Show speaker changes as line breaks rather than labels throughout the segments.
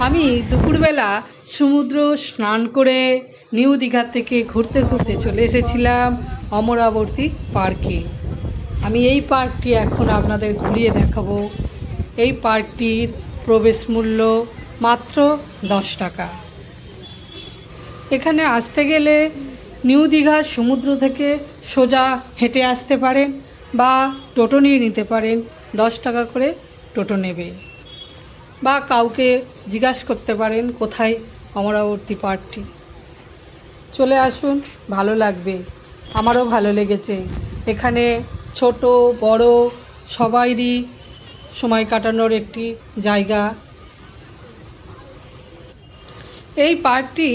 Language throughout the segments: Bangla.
আমি দুপুরবেলা সমুদ্র স্নান করে নিউ দীঘা থেকে ঘুরতে ঘুরতে চলে এসেছিলাম অমরাবতী পার্কে। আমি এই পার্কটি এখন আপনাদের ঘুরিয়ে দেখাবো। এই পার্কটির প্রবেশ মূল্য মাত্র 10 টাকা। এখানে আসতে গেলে নিউ দীঘার সমুদ্র থেকে সোজা হেঁটে আসতে পারেন বা টোটো নিয়ে নিতে পারেন। 10 টাকা করে টোটো নেবে, বা কাউকে জিজ্ঞাসা করতে পারেন কোথায় অমরাবতী পার্কটি। চলে আসুন, ভালো লাগবে, আমারও ভালো লেগেছে। এখানে ছোট বড় সবাইরই সময় কাটানোর একটি জায়গা। এই পার্কটি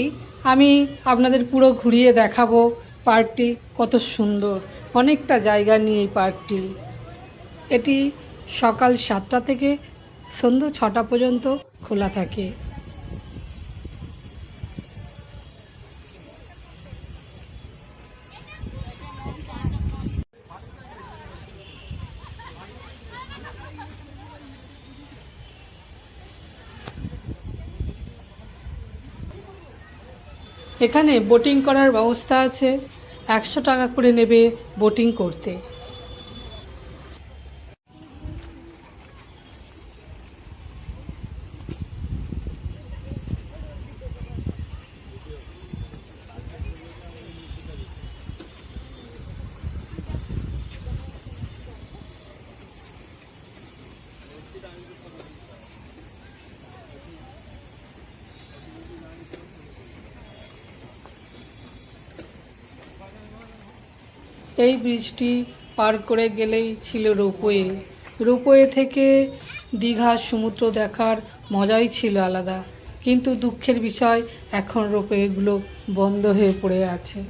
আমি আপনাদের পুরো ঘুরিয়ে দেখাবো। পার্কটি কত সুন্দর, অনেকটা জায়গা নিয়ে এই পার্কটি। এটি সকাল 7টা থেকে সন্ধ্যা 6টা পর্যন্ত খোলা থাকে। এখানে বোটিং করার ব্যবস্থা আছে। 100 টাকা করে নেবে বোটিং করতে। এই ব্রিজটি পার করে গেলেই ছিল রোপওয়ে। রোপওয়ে থেকে দীঘার সমুদ্র দেখার মজাই ছিল আলাদা। কিন্তু দুঃখের বিষয়, এখন রোপওয়েগুলো বন্ধ হয়ে পড়ে আছে।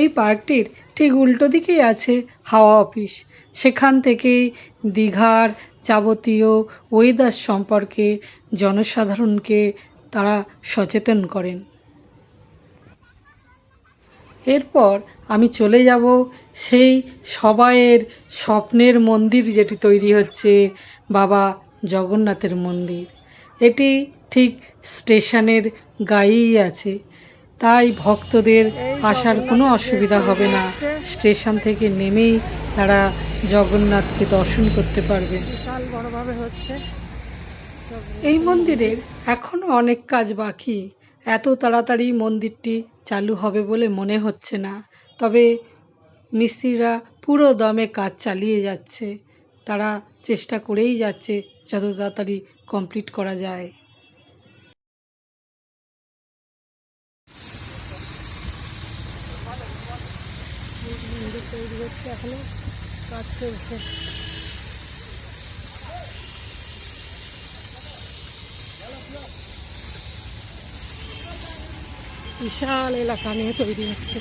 এই পার্কটির ঠিক উল্টো দিকেই আছে হাওয়া অফিস। সেখান থেকেই দীঘার যাবতীয় ওয়েদার সম্পর্কে জনসাধারণকে তারা সচেতন করেন। এরপর আমি চলে যাব সেই সবাইয়ের স্বপ্নের মন্দির যেটি তৈরি হচ্ছে, বাবা জগন্নাথের মন্দির। এটি ঠিক স্টেশনের গায়েই আছে, তাই ভক্তদের আসার কোনো অসুবিধা হবে না। স্টেশন থেকে নেমেই তারা জগন্নাথকে দর্শন করতে পারবে।
বিশাল বড়ভাবে হচ্ছে।
এই মন্দিরের এখনো অনেক কাজ বাকি। এত তাড়াতাড়ি মন্দিরটি চালু হবে বলে মনে হচ্ছে না। তবে মিস্ত্রিরা পুরো দমে কাজ চালিয়ে যাচ্ছে। তারা চেষ্টা করেই যাচ্ছে যত তাড়াতাড়ি কমপ্লিট করা যায়।
মন্দির তৈরি হচ্ছে, এখনো কাজ চলছে। বিশাল এলাকা নিয়ে তৈরি হচ্ছে।